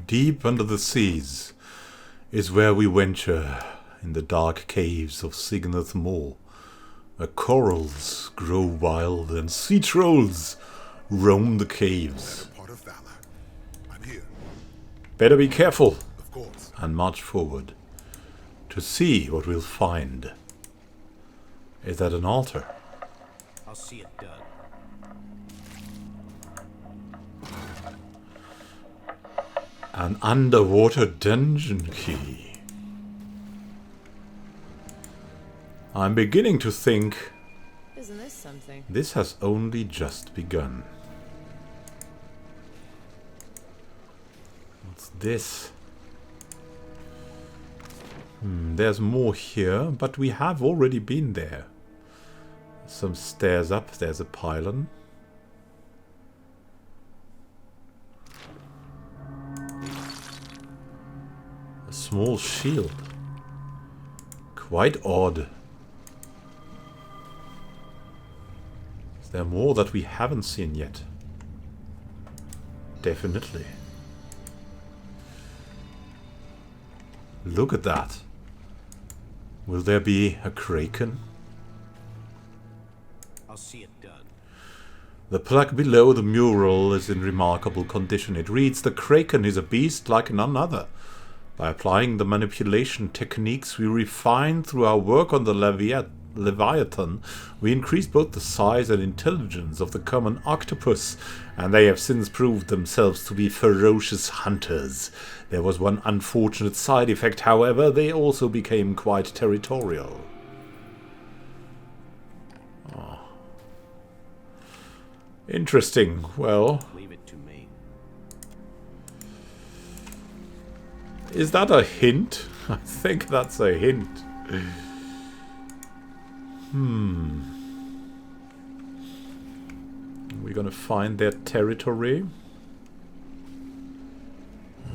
Deep under the seas is where we venture in the dark caves of CIGNATH MOR, where corals grow wild and sea trolls roam the caves. Better be careful and march forward to see what we'll find. Is that an altar? I'll see it done. An underwater dungeon key. I'm beginning to think isn't this something? This has only just begun. What's this? There's more here, but we have already been there. Some stairs up, there's a pylon. A small shield. Quite odd. Is there more that we haven't seen yet? Definitely. Look at that. Will there be a kraken? I'll see it done. The plaque below the mural is in remarkable condition. It reads, "The kraken is a beast like none other. By applying the manipulation techniques we refined through our work on the Leviathan, we increased both the size and intelligence of the common octopus, and they have since proved themselves to be ferocious hunters. There was one unfortunate side effect, however, they also became quite territorial." Oh. Interesting. Well, leave it to me. Is that a hint? I think that's a hint. We're gonna find their territory.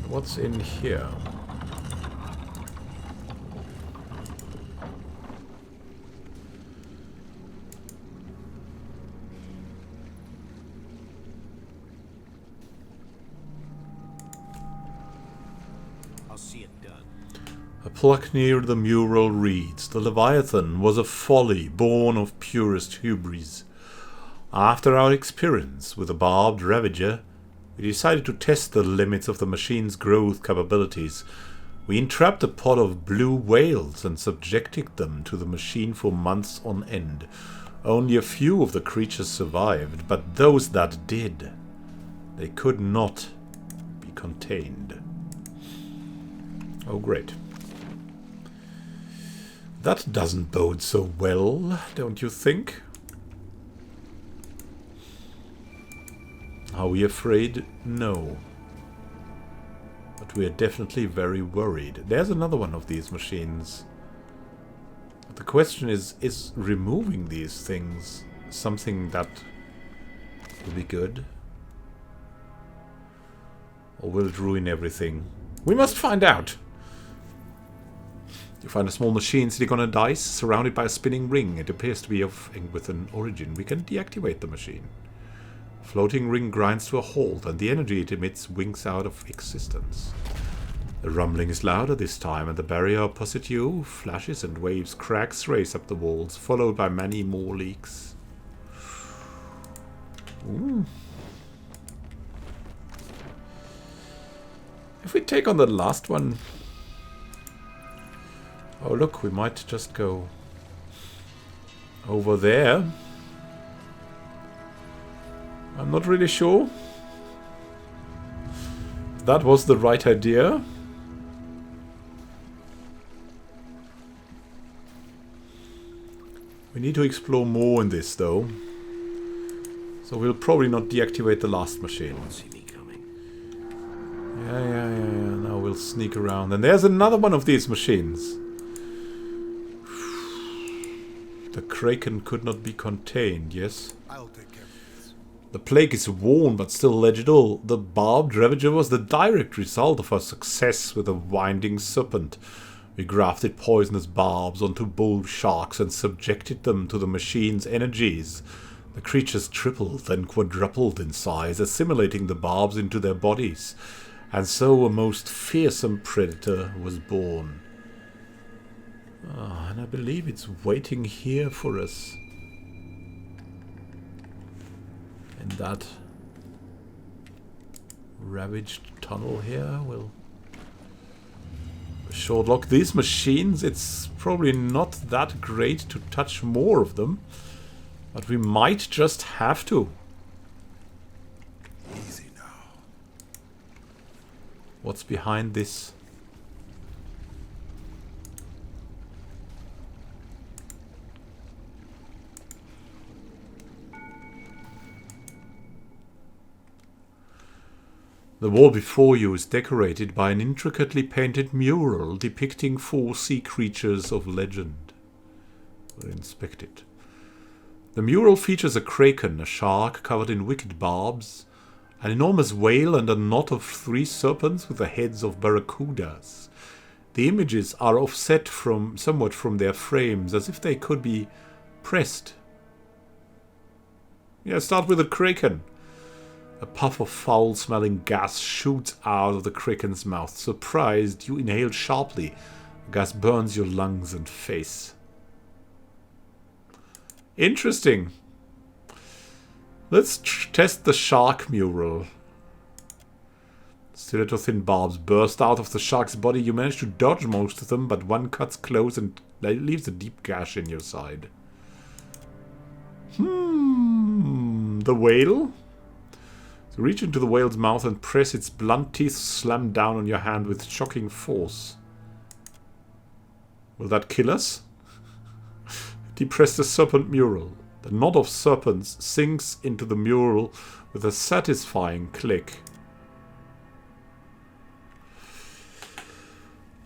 What's in here? I'll see it done. A plaque near the mural reads, "The Leviathan was a folly born of purest hubris. After our experience with the barbed ravager, we decided to test the limits of the machine's growth capabilities. We entrapped a pod of blue whales and subjected them to the machine for months on end. Only a few of the creatures survived, but those that did, they could not be contained." Oh, great. That doesn't bode so well, don't you think? Are we afraid? No. But we are definitely very worried. There's another one of these machines. But the question is removing these things something that will be good? Or will it ruin everything? We must find out! You find a small machine sitting on a dice, surrounded by a spinning ring. It appears to be with an origin. We can deactivate the machine. Floating ring grinds to a halt, and the energy it emits winks out of existence. The rumbling is louder this time, and the barrier opposite you flashes and waves. Cracks race up the walls, followed by many more leaks. Ooh. If we take on the last one... Oh look, we might just go over there. I'm not really sure if that was the right idea. We need to explore more in this though. So we'll probably not deactivate the last machine. Yeah. Now we'll sneak around. And there's another one of these machines. The kraken could not be contained, yes? I'll take care of this. The plague is worn but still legible. The barbed ravager was the direct result of our success with the winding serpent. We grafted poisonous barbs onto bull sharks and subjected them to the machine's energies. The creatures tripled, then quadrupled in size, assimilating the barbs into their bodies. And so a most fearsome predator was born. And I believe it's waiting here for us. In that ravaged tunnel here. We'll shortlock these machines. It's probably not that great to touch more of them. But we might just have to. Easy now. What's behind this? The wall before you is decorated by an intricately painted mural depicting 4 sea creatures of legend. We'll inspect it. The mural features a kraken, a shark covered in wicked barbs, an enormous whale and a knot of 3 serpents with the heads of barracudas. The images are offset somewhat from their frames, as if they could be pressed. Yeah, start with a kraken. A puff of foul-smelling gas shoots out of the kraken's mouth. Surprised, you inhale sharply. The gas burns your lungs and face. Interesting. Let's test the shark mural. Stiletto thin barbs burst out of the shark's body. You manage to dodge most of them, but one cuts close and leaves a deep gash in your side. The whale? So reach into the whale's mouth and press its blunt teeth slam down on your hand with shocking force. Will that kill us? Depress the serpent mural. The knot of serpents sinks into the mural with a satisfying click.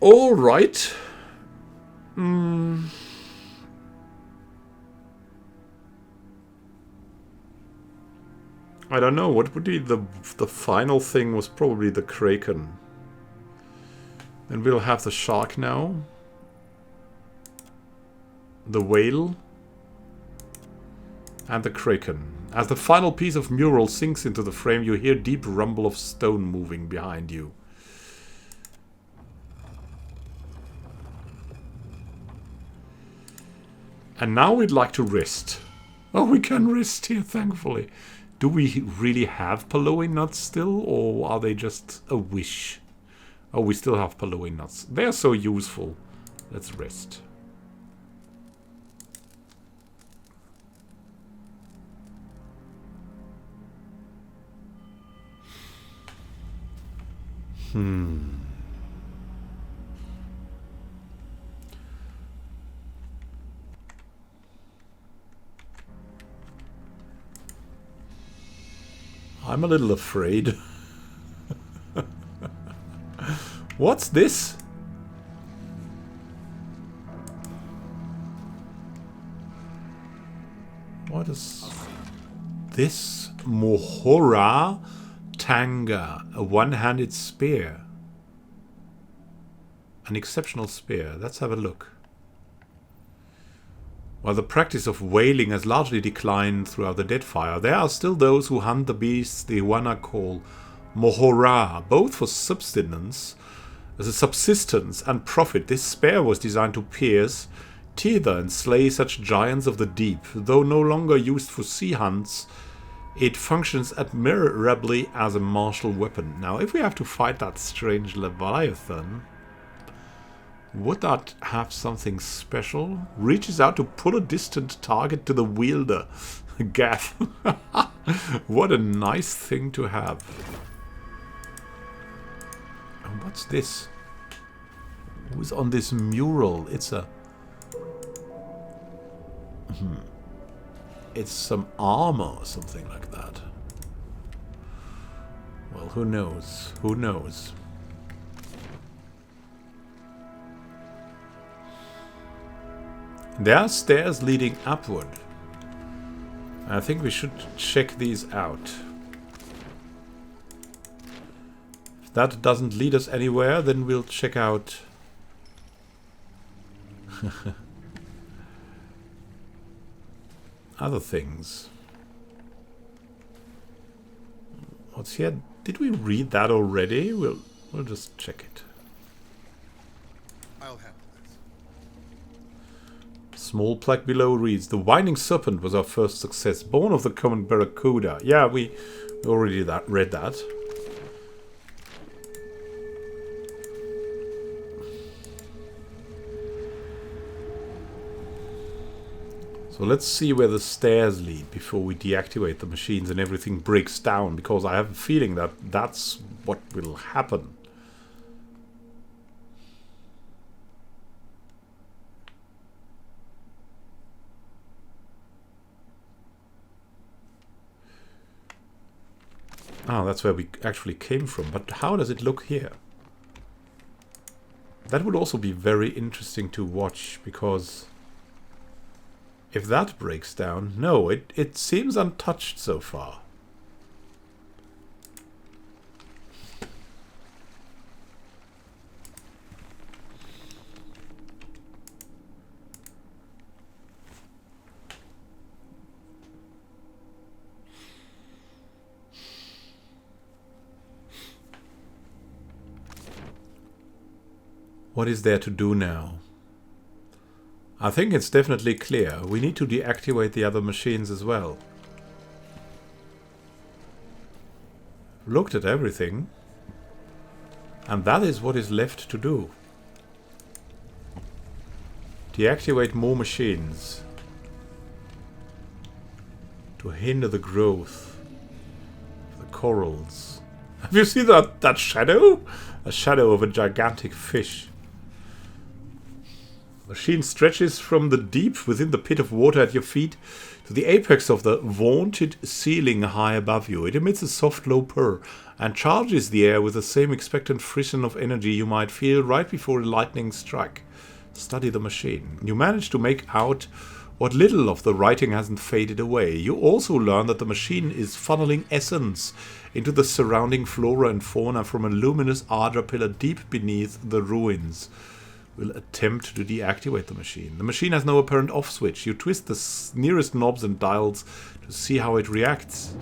Alright. I don't know, what would be the final thing was probably the kraken. And we'll have the shark now. The whale. And the kraken. As the final piece of mural sinks into the frame, you hear deep rumble of stone moving behind you. And now we'd like to rest. Oh, we can rest here, thankfully. Do we really have Paloi nuts still, or are they just a wish? Oh, we still have Paloi nuts. They're so useful. Let's rest. I'm a little afraid. What's this? What is this? Mohora Tanga, a one-handed spear. An exceptional spear. Let's have a look. While the practice of whaling has largely declined throughout the Deadfire, there are still those who hunt the beasts the Wana call Mohora, both for subsistence and profit. This spear was designed to pierce, tether and slay such giants of the deep. Though no longer used for sea hunts, it functions admirably as a martial weapon. Now, if we have to fight that strange Leviathan, would that have something special? Reaches out to pull a distant target to the wielder. Gaff. What a nice thing to have. And what's this? Who's on this mural? It's a... It's some armor or something like that. Well, who knows? Who knows? There are stairs leading upward. I think we should check these out. If that doesn't lead us anywhere, then we'll check out... other things. What's here? Did we read that already? We'll just check it. I'll handle this. Small plaque below reads, "The Winding Serpent was our first success, born of the common barracuda." Yeah, we already read that. So let's see where the stairs lead before we deactivate the machines and everything breaks down, because I have a feeling that that's what will happen. Ah, that's where we actually came from, but how does it look here? That would also be very interesting to watch, because if that breaks down... No, it seems untouched so far. What is there to do now? I think it's definitely clear. We need to deactivate the other machines as well. Looked at everything. And that is what is left to do. Deactivate more machines. To hinder the growth of the corals. Have you seen that shadow? A shadow of a gigantic fish. The machine stretches from the deep within the pit of water at your feet to the apex of the vaunted ceiling high above you. It emits a soft low purr and charges the air with the same expectant frisson of energy you might feel right before a lightning strike. Study the machine. You manage to make out what little of the writing hasn't faded away. You also learn that the machine is funneling essence into the surrounding flora and fauna from a luminous Ardra pillar deep beneath the ruins. Will attempt to deactivate the machine. The machine has no apparent off switch. You twist the nearest knobs and dials to see how it reacts.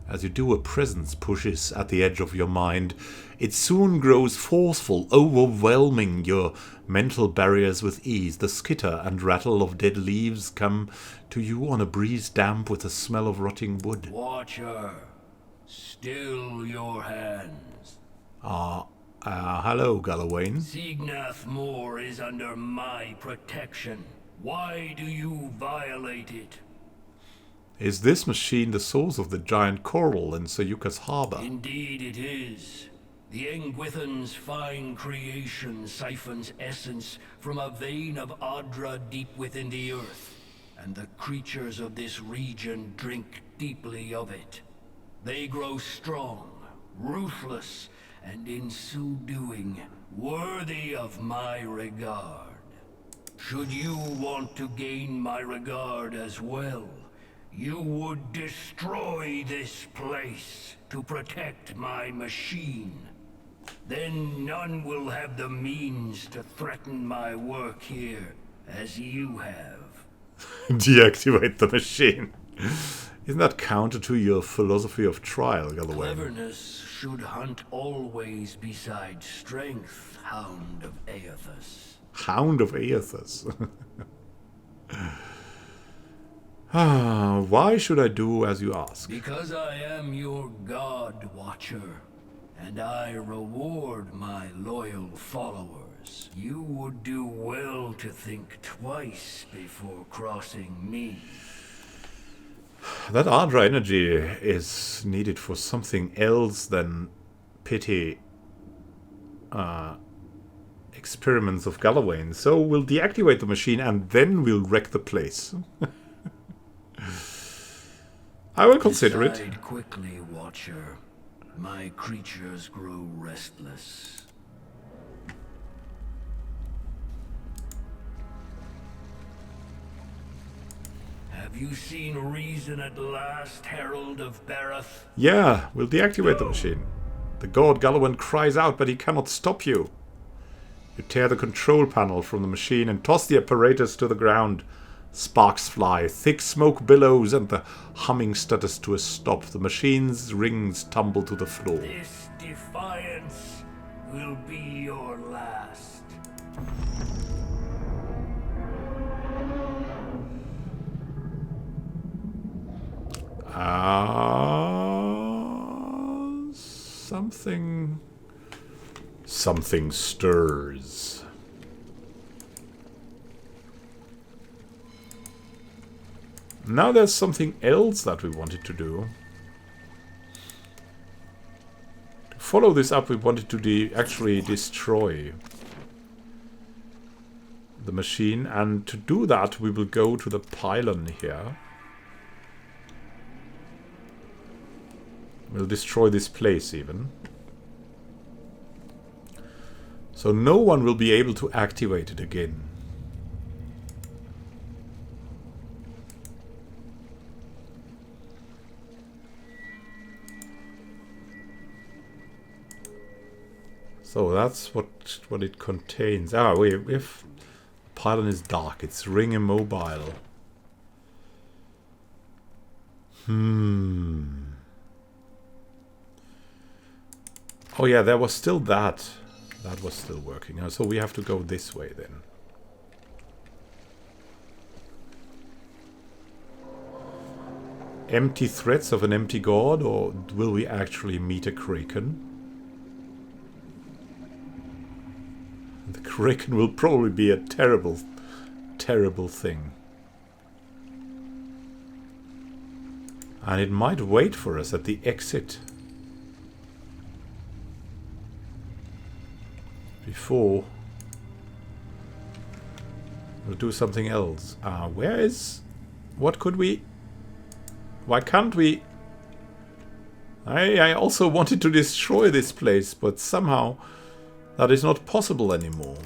As you do, a presence pushes at the edge of your mind. It soon grows forceful, overwhelming your mental barriers with ease. The skitter and rattle of dead leaves come to you on a breeze damp with the smell of rotting wood. Watcher, still your hands. Hello, Galawain. CIGNATH MOR is under my protection. Why do you violate it? Is this machine the source of the giant coral in Sayuka's harbor? Indeed it is. The Engwithan's fine creation siphons essence from a vein of Ardra deep within the earth, and the creatures of this region drink deeply of it. They grow strong, ruthless, and in so doing, worthy of my regard. Should you want to gain my regard as well, you would destroy this place to protect my machine. Then none will have the means to threaten my work here as you have. Deactivate the machine. Isn't that counter to your philosophy of trial, Galawain? Cleverness should hunt always beside strength, Hound of Eothas. Hound of Eothas. Why should I do as you ask? Because I am your God, Watcher, and I reward my loyal followers. You would do well to think twice before crossing me. That Ardra energy is needed for something else than pity experiments of Galawain. So we'll deactivate the machine and then we'll wreck the place. I will consider it. Decide quickly, Watcher. My creatures grow restless. Have you seen reason at last, Herald of Barath? Yeah, we'll deactivate the machine. The god Galawain cries out, but he cannot stop you. You tear the control panel from the machine and toss the apparatus to the ground. Sparks fly, thick smoke billows, and the humming stutters to a stop. The machine's rings tumble to the floor. This defiance will be your last. Something stirs. Now there's something else that we wanted to do. To follow this up, we wanted to actually destroy the machine, and to do that we will go to the pylon here. We'll destroy this place even. So no one will be able to activate it again. So that's what it contains. Ah, if pylon is dark, it's ring immobile. Oh yeah, there was still that. That was still working. So we have to go this way then. Empty threats of an empty god, or will we actually meet a kraken? The kraken will probably be a terrible, terrible thing. And it might wait for us at the exit. Before we'll do something else. Where is... What could we... Why can't we... I also wanted to destroy this place, but somehow that is not possible anymore.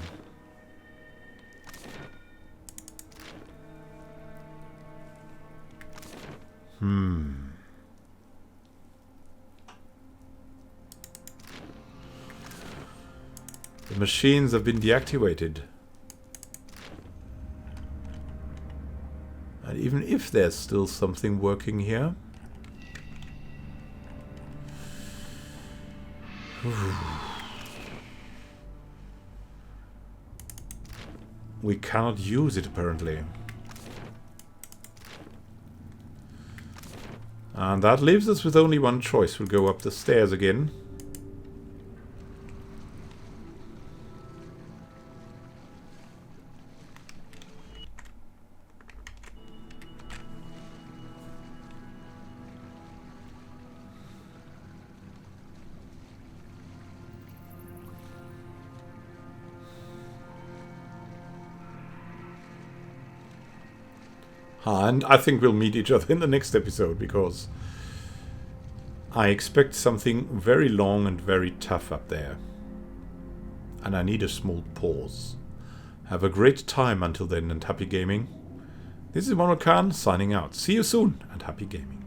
The machines have been deactivated. And even if there's still something working here... we cannot use it apparently. And that leaves us with only one choice. We'll go up the stairs again. And I think we'll meet each other in the next episode, because I expect something very long and very tough up there. And I need a small pause. Have a great time until then, and happy gaming. This is Monokan signing out. See you soon, and happy gaming.